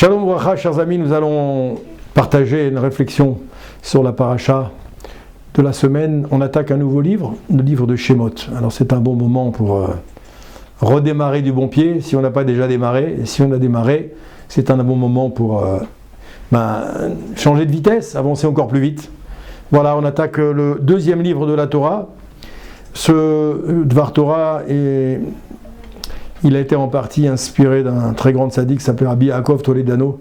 Shalom Bracha, chers amis, nous allons partager une réflexion sur la paracha de la semaine. On attaque un nouveau livre, le livre de Shemot. Alors c'est un bon moment pour redémarrer du bon pied, si on n'a pas déjà démarré. Et si on a démarré, c'est un bon moment pour changer de vitesse, avancer encore plus vite. Voilà, on attaque le deuxième livre de la Torah. Ce Dvar Torah il a été en partie inspiré d'un très grand tzaddik qui s'appelait Rabbi Yaakov Toledano,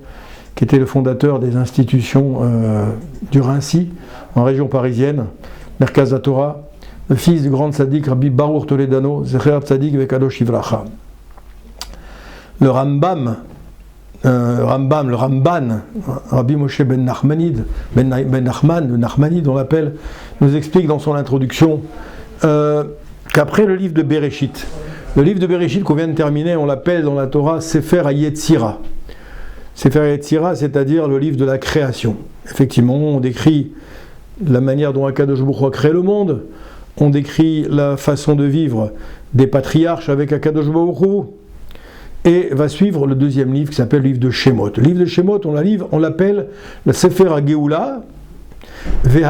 qui était le fondateur des institutions du Rincy, en région parisienne, Merkaz HaTorah, le fils du grand tzaddik Rabbi Baruch Toledano, Zecher Tzaddik Vekadosh Ivracha. Le Rambam, le Ramban, Rabbi Moshe ben Nachmanide, le Nachmanide on l'appelle, nous explique dans son introduction qu'après le livre de Bereshit, le livre de Bereshit qu'on vient de terminer, on l'appelle dans la Torah Sefer HaYetzira. Sefer HaYetzira, c'est-à-dire le livre de la création. Effectivement, on décrit la manière dont Akadosh Baruch Hu a créé le monde, on décrit la façon de vivre des patriarches avec Akadosh Baruch Hu, et va suivre le deuxième livre qui s'appelle le livre de Shemot. Le livre de Shemot, on l'appelle le Sefer HaGeoula, j'ai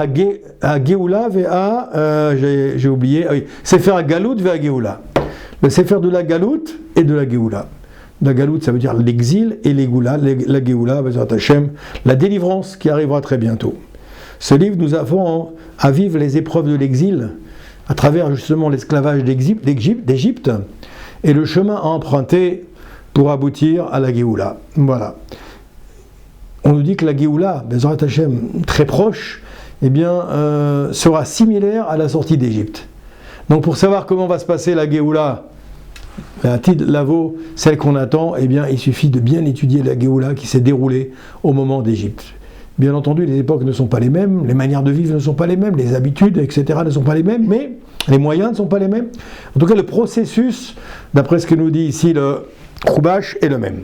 oublié, Sefer HaGalut VeHaGeoula. Le Sefer de la Galout et de la Géoula. La Galout, ça veut dire l'exil, et la Géoula, la délivrance qui arrivera très bientôt. Ce livre nous avons à vivre les épreuves de l'exil à travers justement l'esclavage d'Égypte et le chemin à emprunter pour aboutir à la Géoula. Voilà. On nous dit que la Géoula, Bezrat Hashem, très proche, sera similaire à la sortie d'Égypte. Donc pour savoir comment va se passer la Géoula, la Tid Lavo, celle qu'on attend, il suffit de bien étudier la Géoula qui s'est déroulée au moment d'Égypte. Bien entendu, les époques ne sont pas les mêmes, les manières de vivre ne sont pas les mêmes, les habitudes, etc. ne sont pas les mêmes, mais les moyens ne sont pas les mêmes. En tout cas, le processus, d'après ce que nous dit ici le Chumash, est le même.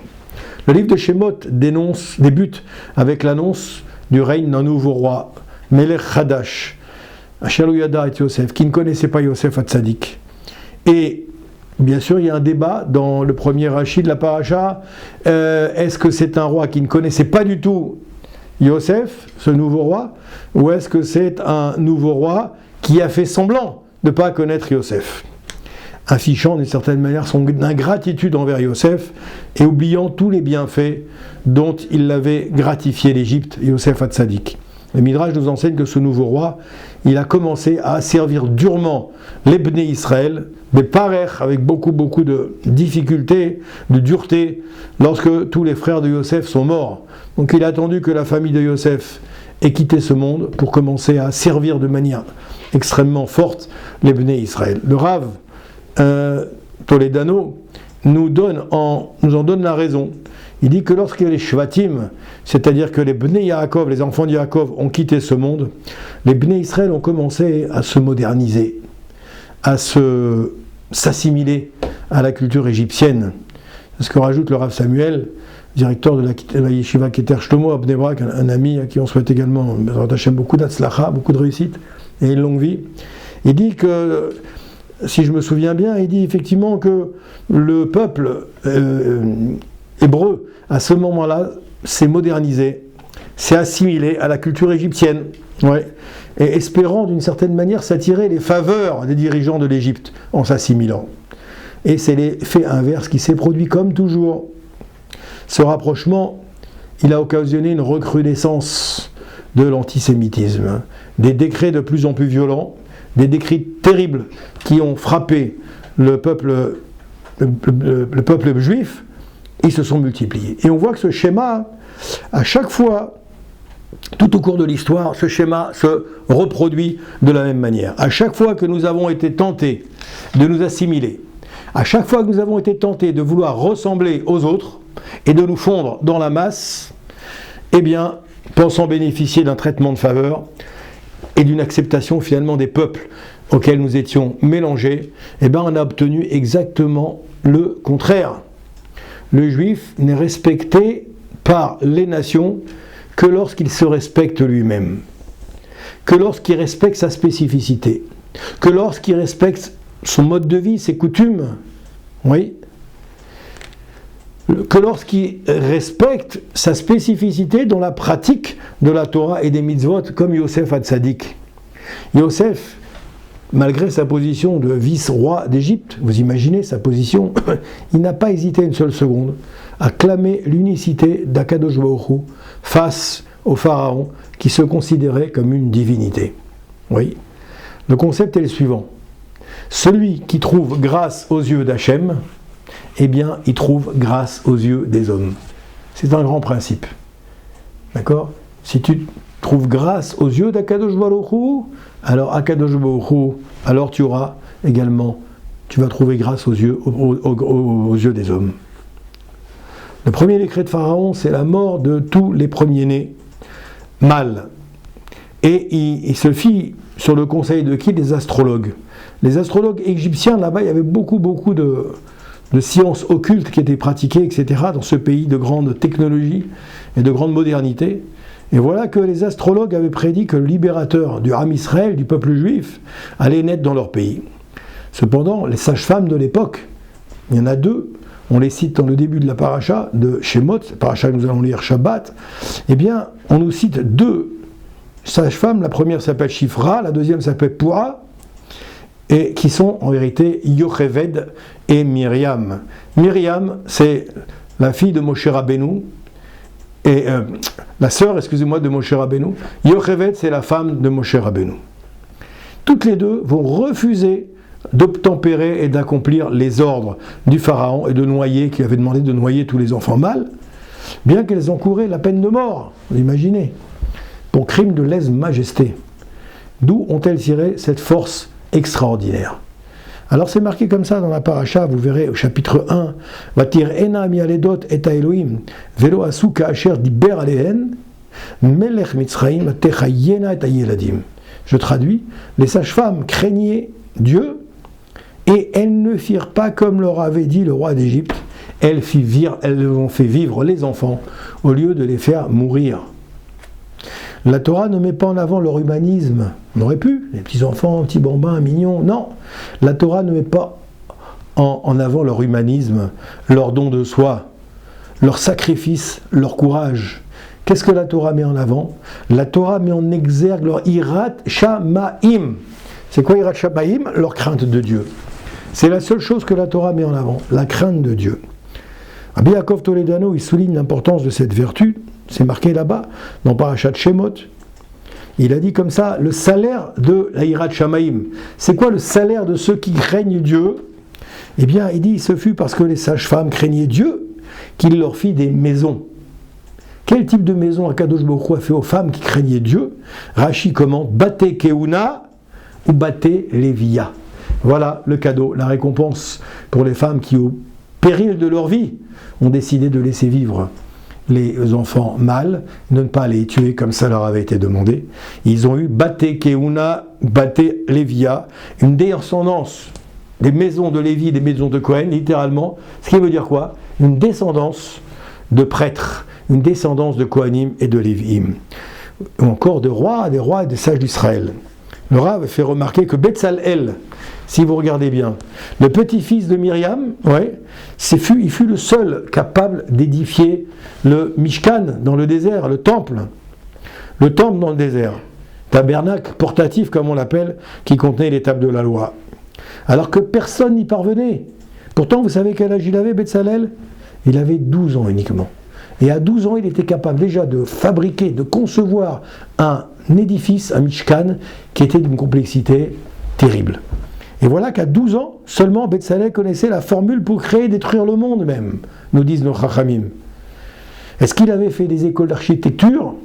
Le livre de Shemot débute avec l'annonce du règne d'un nouveau roi, Melech Hadash, Asher Yada et Yosef, qui ne connaissait pas Yosef Hatzadik. Et bien sûr, il y a un débat dans le premier Rashi de la paracha. Est-ce que c'est un roi qui ne connaissait pas du tout Yosef, ce nouveau roi, ou est-ce que c'est un nouveau roi qui a fait semblant de ne pas connaître Yosef, affichant d'une certaine manière son ingratitude envers Yosef et oubliant tous les bienfaits dont il l'avait gratifié l'Égypte, Yosef Hatzadik. Le Midrash nous enseigne que ce nouveau roi, il a commencé à servir durement les Bnei Israël, des parech, avec beaucoup de difficultés, de dureté, lorsque tous les frères de Yosef sont morts. Donc il a attendu que la famille de Yosef ait quitté ce monde pour commencer à servir de manière extrêmement forte les Bnei Israël. Le Rav Toledano nous en donne la raison. Il dit que lorsque les Shvatim, c'est-à-dire que les Bnei Yaakov, les enfants de Yaakov, ont quitté ce monde, les Bnei Israël ont commencé à se moderniser, à s'assimiler à la culture égyptienne. C'est ce que rajoute le Rav Samuel, directeur de la Yeshiva Keter Shlomo à Bnei Brak, un ami à qui on souhaite également beaucoup d'Atzlacha, beaucoup de réussite et une longue vie. Il dit que, si je me souviens bien, il dit effectivement que le peuple hébreu, à ce moment-là, s'est modernisé, s'est assimilé à la culture égyptienne, et espérant d'une certaine manière s'attirer les faveurs des dirigeants de l'Égypte en s'assimilant. Et c'est l'effet inverse qui s'est produit comme toujours. Ce rapprochement, il a occasionné une recrudescence de l'antisémitisme, des décrets de plus en plus violents, des décrets terribles qui ont frappé le peuple juif. Ils se sont multipliés. Et on voit que ce schéma, à chaque fois, tout au cours de l'histoire, ce schéma se reproduit de la même manière. À chaque fois que nous avons été tentés de nous assimiler, à chaque fois que nous avons été tentés de vouloir ressembler aux autres et de nous fondre dans la masse, pensant bénéficier d'un traitement de faveur et d'une acceptation finalement des peuples auxquels nous étions mélangés, on a obtenu exactement le contraire. Le juif n'est respecté par les nations que lorsqu'il se respecte lui-même, que lorsqu'il respecte sa spécificité, que lorsqu'il respecte son mode de vie, ses coutumes. Oui. que lorsqu'il respecte sa spécificité dans la pratique de la Torah et des mitzvot, comme Yosef Hatzadik. Yosef, malgré sa position de vice-roi d'Égypte, vous imaginez sa position, il n'a pas hésité une seule seconde à clamer l'unicité d'Akadosh Baruch Hu face au pharaon qui se considérait comme une divinité. Oui. Le concept est le suivant. Celui qui trouve grâce aux yeux d'Hachem, eh bien, il trouve grâce aux yeux des hommes. C'est un grand principe. D'accord ? Si tu trouves grâce aux yeux d'Akadosh Baruch Hu, alors Akadosh Baruch Hu, alors tu auras également, tu vas trouver grâce aux yeux des hommes. Le premier décret de Pharaon, c'est la mort de tous les premiers-nés mâles. Et il se fit sur le conseil de qui ? Des astrologues. Les astrologues égyptiens, là-bas, il y avait beaucoup de sciences occultes qui étaient pratiquées, etc., dans ce pays de grande technologie et de grande modernité. Et voilà que les astrologues avaient prédit que le libérateur du Ham Israël, du peuple juif, allait naître dans leur pays. Cependant, les sages-femmes de l'époque, il y en a deux, on les cite dans le début de la paracha de Shemot, paracha que nous allons lire Shabbat, eh bien, on nous cite deux sages-femmes, la première s'appelle Shifra, la deuxième s'appelle Pua, et qui sont en vérité Yocheved et Myriam. Myriam, c'est la fille de Moshe Rabbeinu, et la sœur, excusez-moi, de Moshe Rabbeinu. Yocheved, c'est la femme de Moshe Rabbeinu. Toutes les deux vont refuser d'obtempérer et d'accomplir les ordres du pharaon et de noyer, qui avait demandé de noyer tous les enfants mâles, bien qu'elles encouraient la peine de mort, vous imaginez, pour crime de lèse-majesté. D'où ont-elles tiré cette force extraordinaire? Alors c'est marqué comme ça dans la paracha, vous verrez au chapitre 1, Vatir ena mialedot et Elohim, velo asu ka'asher diber alehen, melech mitzraim techayena et yeladim. Je traduis, les sages-femmes craignaient Dieu et elles ne firent pas comme leur avait dit le roi d'Égypte, elles ont fait vivre les enfants au lieu de les faire mourir. La Torah ne met pas en avant leur humanisme. On aurait pu, les petits-enfants, petits bambins, mignons. Non, la Torah ne met pas en avant leur humanisme, leur don de soi, leur sacrifice, leur courage. Qu'est-ce que la Torah met en avant? La Torah met en exergue leur irat shamaim. C'est quoi irat shamaim? Leur crainte de Dieu. C'est la seule chose que la Torah met en avant, la crainte de Dieu. Rabbi Yaakov Toledano, il souligne l'importance de cette vertu. C'est marqué là-bas, dans Parashat Shemot. Il a dit comme ça, le salaire de la Hirat Shamaim. C'est quoi le salaire de ceux qui craignent Dieu? Eh bien, il dit, ce fut parce que les sages-femmes craignaient Dieu qu'il leur fit des maisons. Quel type de maison Akadosh Baruch Hu a fait aux femmes qui craignaient Dieu? Rashi commente, Bate Keuna ou Bate Levia. Voilà le cadeau, la récompense pour les femmes qui, au péril de leur vie, ont décidé de laisser vivre les enfants mâles, de ne pas les tuer comme ça leur avait été demandé. Ils ont eu Bate Keuna, Bate Levia, une descendance des maisons de Lévi, des maisons de Cohen, littéralement, ce qui veut dire quoi? Une descendance de prêtres, une descendance de Kohanim et de Lévi'im, ou encore des rois et des sages d'Israël. Le Rav fait remarquer que Betzalel, si vous regardez bien, le petit-fils de Myriam, il fut le seul capable d'édifier le Mishkan dans le désert, le temple dans le désert, tabernacle portatif comme on l'appelle, qui contenait les tables de la loi. Alors que personne n'y parvenait. Pourtant, vous savez quel âge il avait, Betzalel? Il avait 12 ans uniquement. Et à 12 ans, il était capable déjà de fabriquer, de concevoir un édifice, un Mishkan, qui était d'une complexité terrible. Et voilà qu'à 12 ans, seulement Betzalel connaissait la formule pour créer et détruire le monde même, nous disent nos Chachamim. Est-ce qu'il avait fait des écoles d'architecture?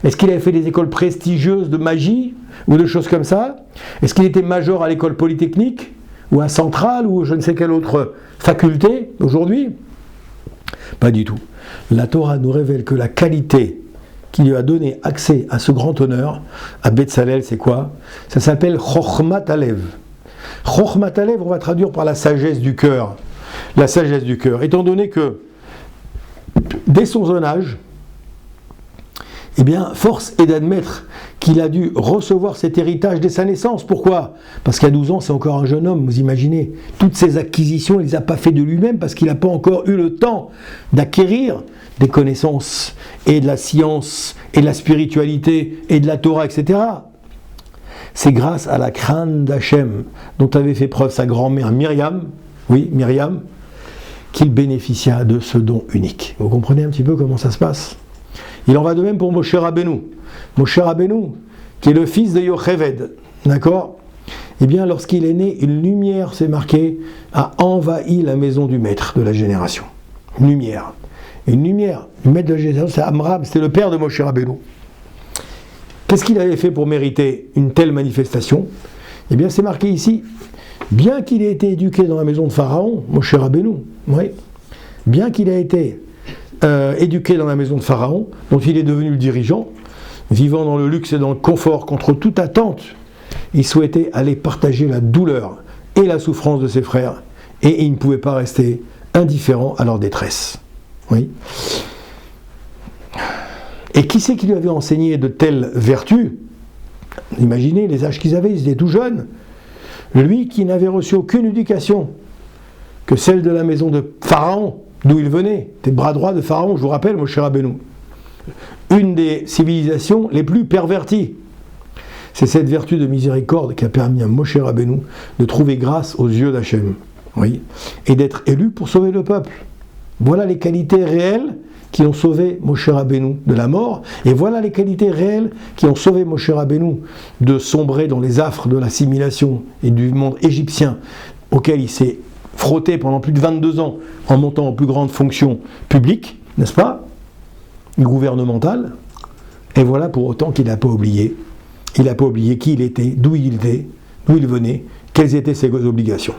Est-ce qu'il avait fait des écoles prestigieuses de magie ou de choses comme ça? Est-ce qu'il était major à l'école polytechnique ou à Centrale ou je ne sais quelle autre faculté aujourd'hui? Pas du tout. La Torah nous révèle que la qualité qui lui a donné accès à ce grand honneur, à Betzalel, c'est quoi? Ça s'appelle Chochmat Alev. Chochmat Alev, on va traduire par la sagesse du cœur. La sagesse du cœur. Étant donné que, dès son jeune âge, eh bien, force est d'admettre qu'il a dû recevoir cet héritage dès sa naissance. Pourquoi? Parce qu'à 12 ans, c'est encore un jeune homme, vous imaginez. Toutes ces acquisitions, il ne les a pas fait de lui-même parce qu'il n'a pas encore eu le temps d'acquérir des connaissances et de la science et de la spiritualité et de la Torah, etc. C'est grâce à la crainte d'Hachem dont avait fait preuve sa grand-mère Myriam, oui, Myriam, qu'il bénéficia de ce don unique. Vous comprenez un petit peu comment ça se passe? Il en va de même pour Moshe Rabbeinu. Moshe Rabbeinu, qui est le fils de Yocheved, d'accord? Eh bien, lorsqu'il est né, une lumière, c'est marqué, a envahi la maison du maître de la génération. Une lumière. Une lumière. Le maître de la génération, c'est Amram, c'était le père de Moshe Rabbeinu. Qu'est-ce qu'il avait fait pour mériter une telle manifestation? Eh bien, c'est marqué ici. Bien qu'il ait été éduqué dans la maison de Pharaon, Moshe Rabbeinu, oui, bien qu'il ait été éduqué dans la maison de Pharaon, dont il est devenu le dirigeant, vivant dans le luxe et dans le confort contre toute attente, il souhaitait aller partager la douleur et la souffrance de ses frères, et il ne pouvait pas rester indifférent à leur détresse. Oui. Et qui c'est qui lui avait enseigné de telles vertus? Imaginez les âges qu'ils avaient, ils étaient tout jeunes. Lui qui n'avait reçu aucune éducation que celle de la maison de Pharaon, d'où il venait, des bras droits de Pharaon, je vous rappelle, Moshe Rabbeinu. Une des civilisations les plus perverties. C'est cette vertu de miséricorde qui a permis à Moshe Rabbeinu de trouver grâce aux yeux d'Hachem, oui, et d'être élu pour sauver le peuple. Voilà les qualités réelles qui ont sauvé Moshe Rabbeinu de la mort, et voilà les qualités réelles qui ont sauvé Moshe Rabbeinu de sombrer dans les affres de l'assimilation et du monde égyptien auquel il s'est frotté pendant plus de 22 ans en montant aux plus grandes fonctions publiques, n'est-ce pas, gouvernementales, et voilà pour autant qu'il n'a pas oublié. Il n'a pas oublié qui il était, d'où il venait, quelles étaient ses obligations.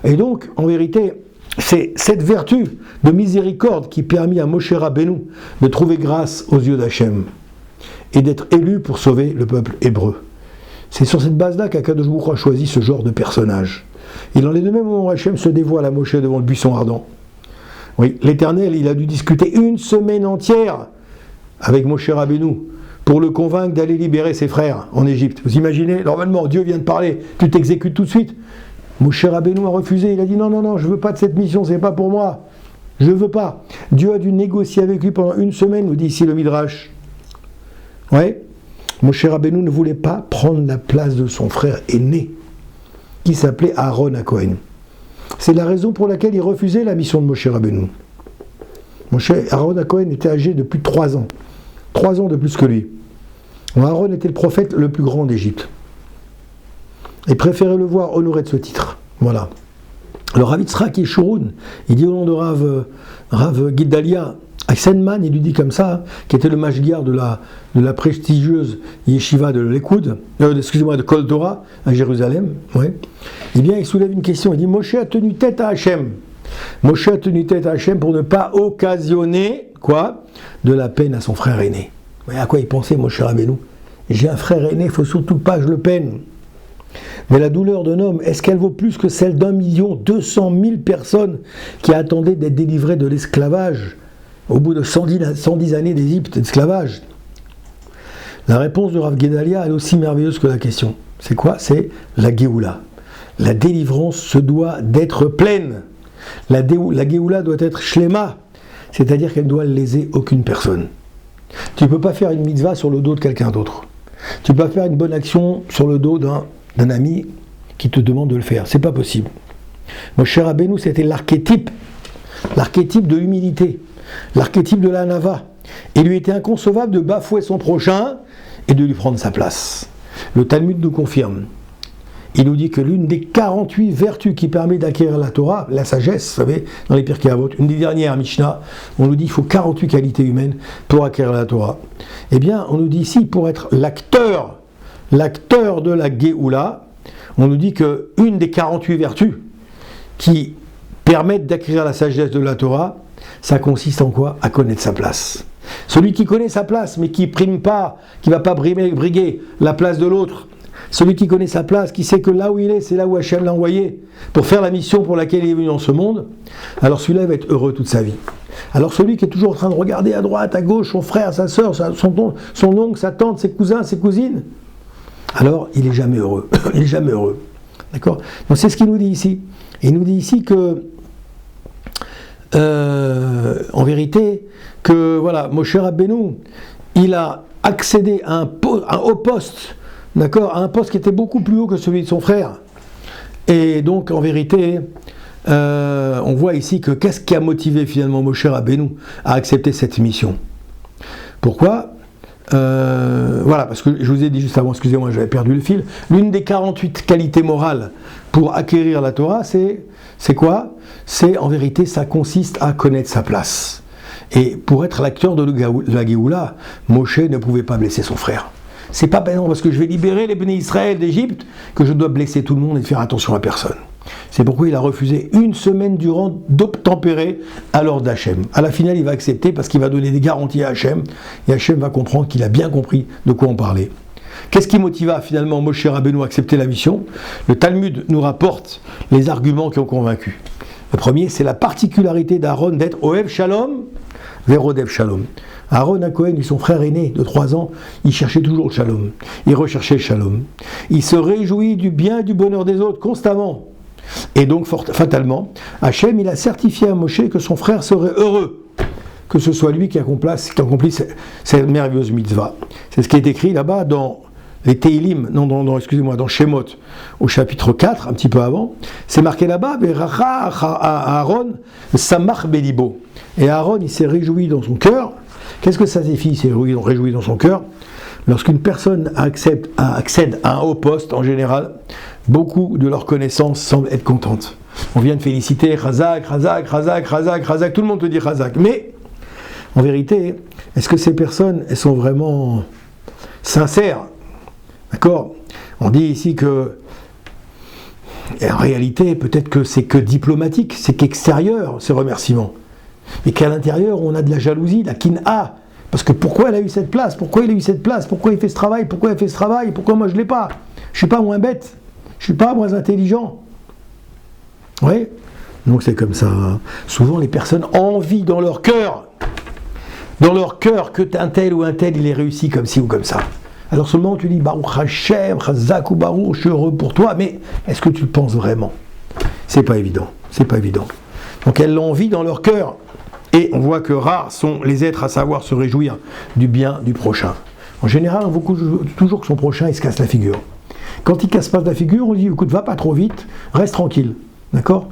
Et donc, en vérité, c'est cette vertu de miséricorde qui permit à Moshe Rabbeinu de trouver grâce aux yeux d'Hachem et d'être élu pour sauver le peuple hébreu. C'est sur cette base-là qu'Akadosh Baruch Hu a choisi ce genre de personnage. Il en est de même au moment où Hachem se dévoile à Moshe devant le buisson ardent. Oui, l'Éternel, il a dû discuter une semaine entière avec Moshe Rabbeinu pour le convaincre d'aller libérer ses frères en Égypte. Vous imaginez, normalement, Dieu vient de parler, tu t'exécutes tout de suite. Moshe Rabbeinu a refusé, il a dit non, je ne veux pas de cette mission, c'est pas pour moi. Je ne veux pas. Dieu a dû négocier avec lui pendant une semaine, nous dit ici le Midrash. Ouais. Moshe Rabbeinu ne voulait pas prendre la place de son frère aîné, qui s'appelait Aaron HaKohen. C'est la raison pour laquelle il refusait la mission de Moshe Rabbeinu. Aaron HaKohen était âgé de plus de 3 ans. 3 ans de plus que lui. Aaron était le prophète le plus grand d'Égypte. Et préférait le voir honoré de ce titre. Voilà. Le Rav Yitzhak Yeshurun, il dit au nom de Rav Gedalia, Eisenman, il lui dit comme ça, qui était le mashgiar de la prestigieuse yeshiva de l'Ekoud, de Kol Torah, à Jérusalem, ouais. Eh bien, il soulève une question, il dit, Moshe a tenu tête à Hachem. Moshe a tenu tête à Hachem pour ne pas occasionner, quoi, de la peine à son frère aîné. Mais à quoi il pensait, Moshe Rabbeinu? J'ai un frère aîné, il ne faut surtout pas que je le peine. Mais la douleur d'un homme, est-ce qu'elle vaut plus que celle d'1,2 million personnes qui attendaient d'être délivrées de l'esclavage au bout de 110 années d'esclavage? La réponse de Rav Gedalia est aussi merveilleuse que la question. C'est quoi? C'est la Géoula. La délivrance se doit d'être pleine. La Géoula doit être shlema, c'est-à-dire qu'elle ne doit léser aucune personne. Tu ne peux pas faire une mitzvah sur le dos de quelqu'un d'autre. Tu ne peux pas faire une bonne action sur le dos d'un ami qui te demande de le faire. C'est pas possible. Moshe Rabbeinu, c'était l'archétype de l'humilité, l'archétype de la nava. Il lui était inconcevable de bafouer son prochain et de lui prendre sa place. Le Talmud nous confirme. Il nous dit que l'une des 48 vertus qui permet d'acquérir la Torah, la sagesse, vous savez, dans les Pirkei Avot, une des dernières Mishnah, on nous dit qu'il faut 48 qualités humaines pour acquérir la Torah. Eh bien, on nous dit ici, pour être l'acteur de la Géoula, on nous dit qu'une des 48 vertus qui permettent d'acquérir la sagesse de la Torah, ça consiste en quoi? À connaître sa place. Celui qui connaît sa place, mais qui prime pas, qui ne va pas briguer la place de l'autre, celui qui connaît sa place, qui sait que là où il est, c'est là où Hachem l'a envoyé, pour faire la mission pour laquelle il est venu dans ce monde, alors celui-là va être heureux toute sa vie. Alors celui qui est toujours en train de regarder à droite, à gauche, son frère, sa soeur, son oncle, sa tante, ses cousins, ses cousines, alors il n'est jamais heureux. Il n'est jamais heureux. D'accord ? Donc c'est ce qu'il nous dit ici. Il nous dit ici que, en vérité, que voilà, Moshe Rabbeinu, il a accédé à un haut poste, d'accord, à un poste qui était beaucoup plus haut que celui de son frère. Et donc, en vérité, on voit ici que qu'est-ce qui a motivé finalement Moshe Rabbeinu à accepter cette mission. Pourquoi ? Voilà, parce que je vous ai dit juste avant, excusez-moi, j'avais perdu le fil, l'une des 48 qualités morales pour acquérir la Torah, c'est quoi ? C'est, en vérité, ça consiste à connaître sa place. Et pour être l'acteur de la Géoula, Moshe ne pouvait pas blesser son frère. C'est pas parce que je vais libérer les bénis Israël d'Égypte que je dois blesser tout le monde et faire attention à personne. C'est pourquoi il a refusé une semaine durant d'obtempérer à l'ordre d'Hachem. À la finale, il va accepter parce qu'il va donner des garanties à Hachem, et Hachem va comprendre qu'il a bien compris de quoi on parlait. Qu'est-ce qui motiva finalement Moshe Rabbeinu à accepter la mission ? Le Talmud nous rapporte les arguments qui ont convaincu. Le premier, c'est la particularité d'Aaron d'être Ohev Shalom vers Odev Shalom. Aaron à Cohen, son frère aîné de 3 ans, il cherchait toujours le shalom. Il recherchait le shalom. Il se réjouit du bien et du bonheur des autres constamment. Et donc, fatalement, Hachem, il a certifié à Moshe que son frère serait heureux, que ce soit lui qui accomplisse cette merveilleuse mitzvah. C'est ce qui est écrit là-bas dans les Teilim, dans Shemot, au chapitre 4, un petit peu avant. C'est marqué là-bas, Aaron, Samach Belibo. Et Aaron, il s'est réjoui dans son cœur. Qu'est-ce que ça signifie, il s'est réjoui dans son cœur ? Lorsqu'une personne accède à un haut poste, en général, beaucoup de leurs connaissances semblent être contentes. On vient de féliciter Razak, tout le monde te dit Razak. Mais, en vérité, est-ce que ces personnes, elles sont vraiment sincères ? D'accord ? On dit ici que, en réalité, peut-être que c'est que diplomatique, c'est qu'extérieur, ces remerciements. Mais qu'à l'intérieur, on a de la jalousie, de la kin'a. Parce que pourquoi elle a eu cette place ? Pourquoi il a eu cette place ? Pourquoi il fait ce travail ? Pourquoi elle fait ce travail ? Pourquoi moi je ne l'ai pas ? Je ne suis pas moins bête. Je ne suis pas moins intelligent. Oui ? Donc c'est comme ça. Souvent les personnes envient dans leur cœur que un tel ou un tel il ait réussi comme ci ou comme ça. Alors seulement tu dis Baruch Hashem, Chazak ou Baruch, je suis heureux pour toi, mais est-ce que tu le penses vraiment ? C'est pas évident. C'est pas évident. Donc elles l'envient dans leur cœur. Et on voit que rares sont les êtres à savoir se réjouir du bien du prochain. En général, on voit toujours que son prochain, il se casse la figure. Quand il casse pas la figure, on dit, écoute, va pas trop vite, reste tranquille. D'accord ?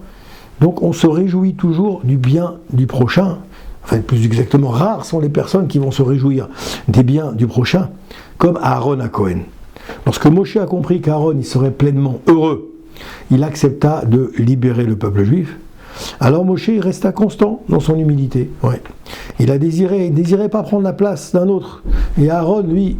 Donc on se réjouit toujours du bien du prochain. Enfin, plus exactement, rares sont les personnes qui vont se réjouir des biens du prochain, comme Aaron à Cohen. Lorsque Moshe a compris qu'Aaron, il serait pleinement heureux, il accepta de libérer le peuple juif. Alors Moshe resta constant dans son humilité. Ouais. Il désirait pas prendre la place d'un autre. Et Aaron, lui,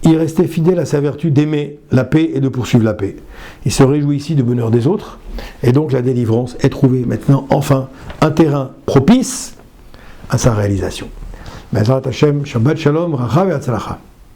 il restait fidèle à sa vertu d'aimer la paix et de poursuivre la paix. Il se réjouit ici du bonheur des autres. Et donc la délivrance est trouvée maintenant, enfin, un terrain propice à sa réalisation. Bezrat Hashem, Shabbat Shalom, Racha ve'Hatzlacha.